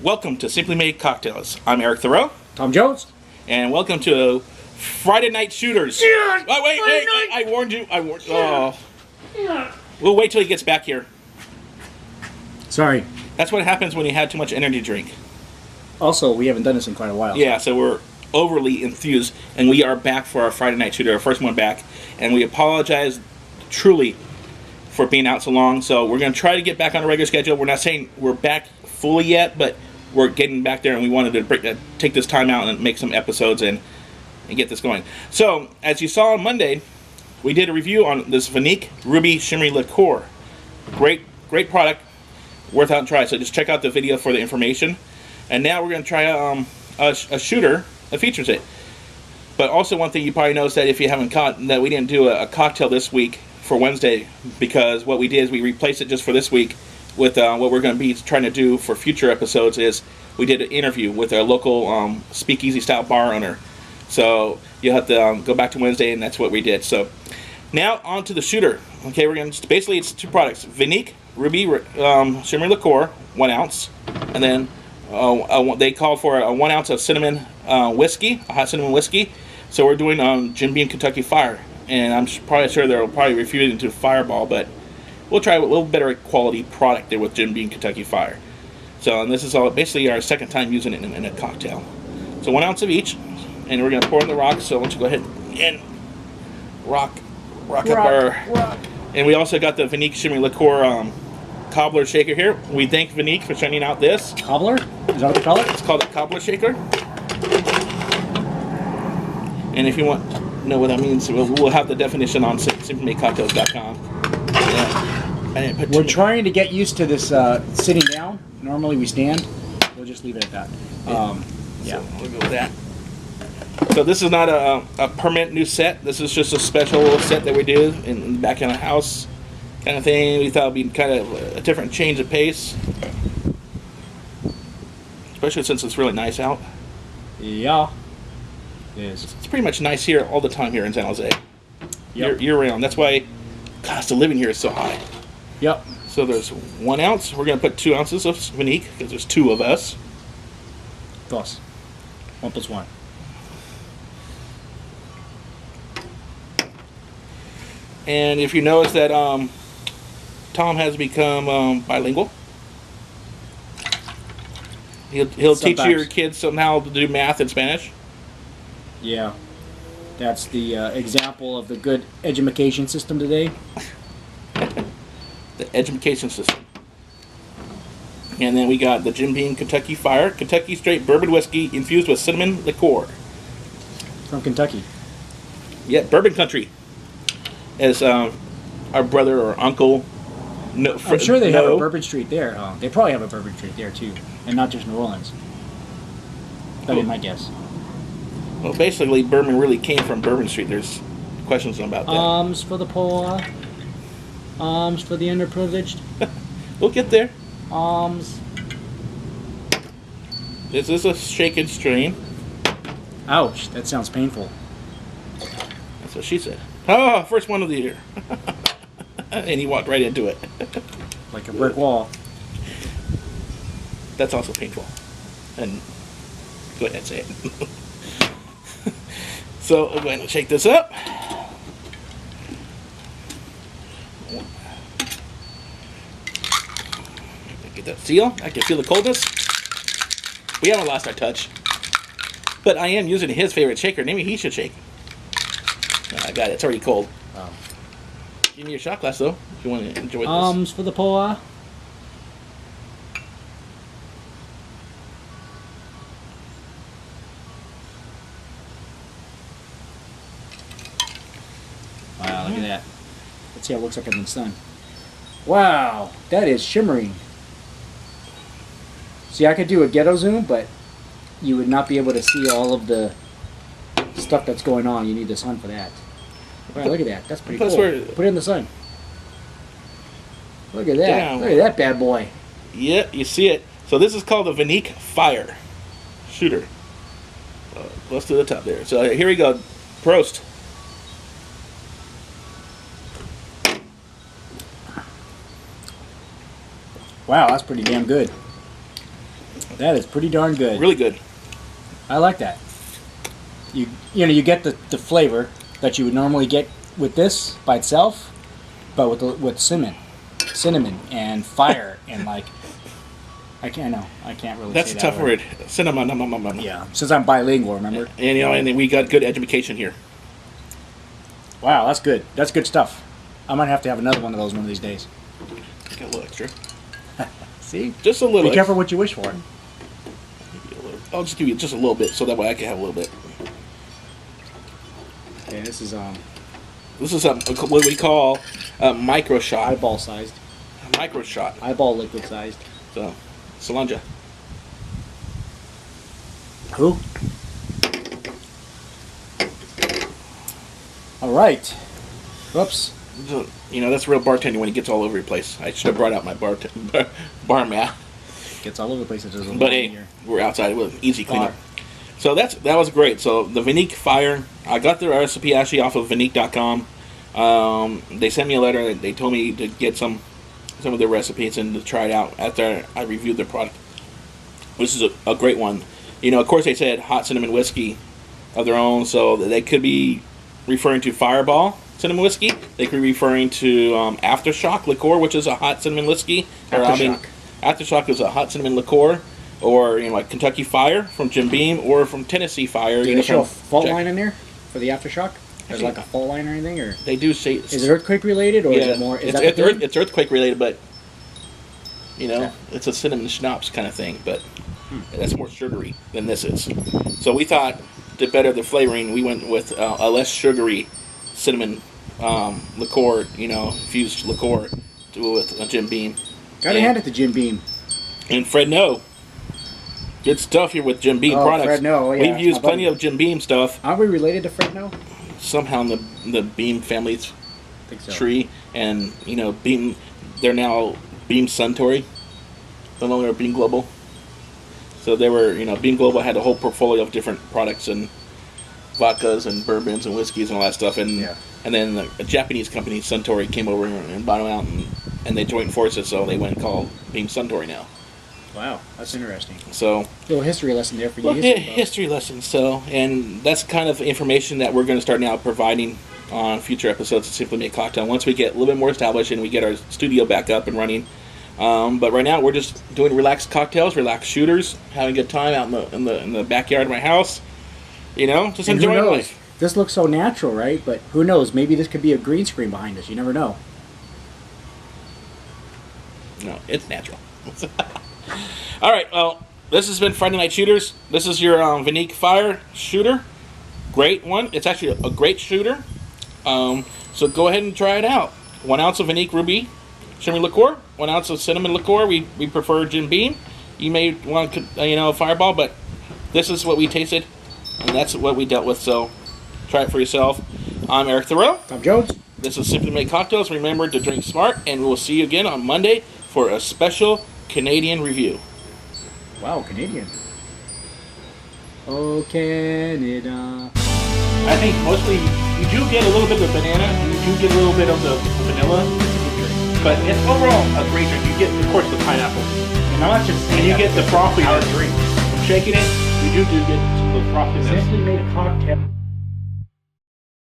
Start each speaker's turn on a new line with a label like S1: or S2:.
S1: Welcome to Simply Made Cocktails. I'm Eric Thurow.
S2: Tom Jones.
S1: And welcome to Friday Night Shooters.
S2: Yeah,
S1: oh, wait, I warned you. Oh. We'll wait till he gets back here.
S2: Sorry.
S1: That's what happens when you have too much energy drink.
S2: Also, we haven't done this in quite a while.
S1: Yeah, so we're overly enthused, and we are back for our Friday Night Shooter, our first one back. And we apologize truly for being out so long. So we're going to try to get back on a regular schedule. We're not saying we're back fully yet, but we're getting back there, and we wanted to take this time out and make some episodes and get this going. So, as you saw on Monday, we did a review on this Viniq Ruby Shimmery Liqueur. Great product, worth out and try. So just check out the video for the information. And now we're going to try a shooter that features it. But also one thing you probably noticed that if you haven't caught, that we didn't do a cocktail this week for Wednesday, because what we did is we replaced it just for this week with what we're going to be trying to do for future episodes is we did an interview with a local speakeasy style bar owner. So you'll have to go back to Wednesday, and that's what we did. So now on to the shooter. Okay, we're going to basically it's two products: Viniq Ruby Shimmery Liqueur, 1 ounce, and then they called for a 1 ounce of cinnamon whiskey, a hot cinnamon whiskey. So we're doing Jim Beam Kentucky Fire, and I'm probably sure they'll probably refute it into Fireball, but we'll try a little better quality product there with Jim Beam Kentucky Fire. So, and this is all basically our second time using it in a cocktail. So 1 ounce of each, and we're going to pour in the rock. So why don't you go ahead and rock up our... And we also got the Viniq Shimmery Liqueur cobbler shaker here. We thank Viniq for sending out this.
S2: Cobbler? Is that what they call it?
S1: It's called a cobbler shaker. And if you want to know what that means, we'll have the definition on simplymadecocktails.com.
S2: We're trying to get used to this sitting down. Normally we stand. We'll just leave it at that.
S1: Yeah, so we'll go with that. So this is not a permanent new set. This is just a special set that we do in the back of the house kind of thing. We thought it would be kind of a different change of pace, especially since it's really nice out.
S2: Yeah, it is.
S1: It's pretty much nice here all the time here in San Jose.
S2: Yep.
S1: Year round. That's why cost of living here is so high.
S2: Yep.
S1: So there's 1 ounce. We're going to put 2 ounces of Viniq because there's 2 of us.
S2: Dos. 1 + 1.
S1: And if you notice that Tom has become bilingual, he'll teach your kids somehow to do math and Spanish.
S2: Yeah, that's the example of the good education system today.
S1: The education system. And then we got the Jim Beam Kentucky Fire, Kentucky straight bourbon whiskey infused with cinnamon liqueur.
S2: From Kentucky.
S1: Yeah, bourbon country. As our brother or uncle. No,
S2: I'm sure they have a Bourbon Street there. They probably have a Bourbon Street there too, and not just New Orleans. That'd be my guess.
S1: Well, basically, bourbon really came from Bourbon Street. There's questions about that.
S2: Alms for the poor. Alms for the underprivileged.
S1: We'll get there.
S2: Alms.
S1: This is a shake and strain.
S2: Ouch, that sounds painful.
S1: That's what she said. Oh, first one of the year. And he walked right into it.
S2: Like a brick wall.
S1: That's also painful. And go ahead and say it. So we're going to shake this up. Get that seal. I can feel the coldness. We haven't lost our touch. But I am using his favorite shaker. Maybe he should shake. I got it. It's already cold. Give me your shot glass, though, if you want to enjoy this.
S2: Alms for the poor. Wow, look at that. Let's see how it looks like in the sun. Wow, that is shimmering. See, I could do a ghetto zoom, but you would not be able to see all of the stuff that's going on. You need the sun for that. Wow, look at that. That's pretty cool. Put it in the sun. Look at that. Damn. Look at that bad boy.
S1: Yeah, you see it. So this is called the Viniq Fire Shooter. Close to the top there. So here we go. Prost.
S2: Wow, that's pretty damn good. That is pretty darn good.
S1: Really good.
S2: I like that. You know, you get the flavor that you would normally get with this by itself, but with cinnamon and fire and like I can't really.
S1: That's
S2: say
S1: a
S2: that
S1: tough word. Cinnamon.
S2: Yeah, since I'm bilingual, remember?
S1: And and we got good education here.
S2: Wow, that's good. That's good stuff. I might have to have another one of those one of these days.
S1: Get a little extra.
S2: See,
S1: just a little.
S2: Be careful what you wish for.
S1: I'll just give you just a little bit, so that way I can have a little bit.
S2: Okay, this is
S1: what we call a micro shot.
S2: Eyeball sized.
S1: A micro shot.
S2: Eyeball liquid sized.
S1: So, Solange.
S2: Who? All right. Whoops.
S1: So, that's real bartending when he gets all over your place. I should have brought out my bar mat.
S2: Gets all over the place.
S1: But hey, we're outside with easy cleanup. So that was great. So the Viniq Fire, I got the recipe actually off of Viniq.com. They sent me a letter. They told me to get some of their recipes and to try it out after I reviewed their product. This is a great one. Of course they said hot cinnamon whiskey of their own, so they could be referring to Fireball cinnamon whiskey. They could be referring to Aftershock Liqueur, which is a hot cinnamon whiskey. Aftershock is a hot cinnamon liqueur, or like Kentucky Fire from Jim Beam, or from Tennessee Fire.
S2: Do they show a fault line in there for the Aftershock? There's like a fault line or anything, or
S1: they do say.
S2: Is it earthquake related, or is it more?
S1: It's earthquake related, but it's a cinnamon schnapps kind of thing, but that's more sugary than this is. So we thought to better the flavoring, we went with a less sugary cinnamon liqueur, infused liqueur with Jim Beam.
S2: Gotta hand it to Jim Beam.
S1: And Fred No. Good stuff here with Jim Beam products.
S2: Fred No, yeah.
S1: We've used plenty of Jim Beam stuff.
S2: Aren't we related to Fred No?
S1: Somehow in the Beam family tree. And, Beam, they're now Beam Suntory. No longer Beam Global. So they were, Beam Global had a whole portfolio of different products and vodkas and bourbons and whiskeys and all that stuff. And then a Japanese company, Suntory, came over and bought them out and they joined forces, so they went and called Beam Suntory now.
S2: Wow, that's interesting.
S1: So,
S2: a little history lesson there for you.
S1: History lesson. So, and that's kind of information that we're going to start now providing on future episodes of Simply Made Cocktail once we get a little bit more established and we get our studio back up and running. But right now we're just doing relaxed cocktails, relaxed shooters, having a good time out in the backyard of my house. Just enjoying life.
S2: This looks so natural, right? But who knows? Maybe this could be a green screen behind us. You never know.
S1: No, it's natural. All right, well, this has been Friday Night Shooters. This is your Viniq Fire shooter. Great one. It's actually a great shooter. So go ahead and try it out. 1 ounce of Viniq Ruby Shimmery Liqueur. 1 ounce of cinnamon liqueur. We prefer Jim Beam. You may want Fireball, but this is what we tasted, and that's what we dealt with. So try it for yourself. I'm Eric Thurow.
S2: I'm Jones.
S1: This is Simply Made Cocktails. Remember to drink smart, and we'll see you again on Monday for a special Canadian review.
S2: Wow, Canadian. Oh, Canada.
S1: I think mostly you do get a little bit of banana, and you do get a little bit of the vanilla, but it's overall a great drink. You get, of course, the pineapple.
S2: And I'm not just saying,
S1: and you get the frothiness.
S2: Drink.
S1: Shaking it, you do get some of the frothiness.
S2: Simply Made a cocktail.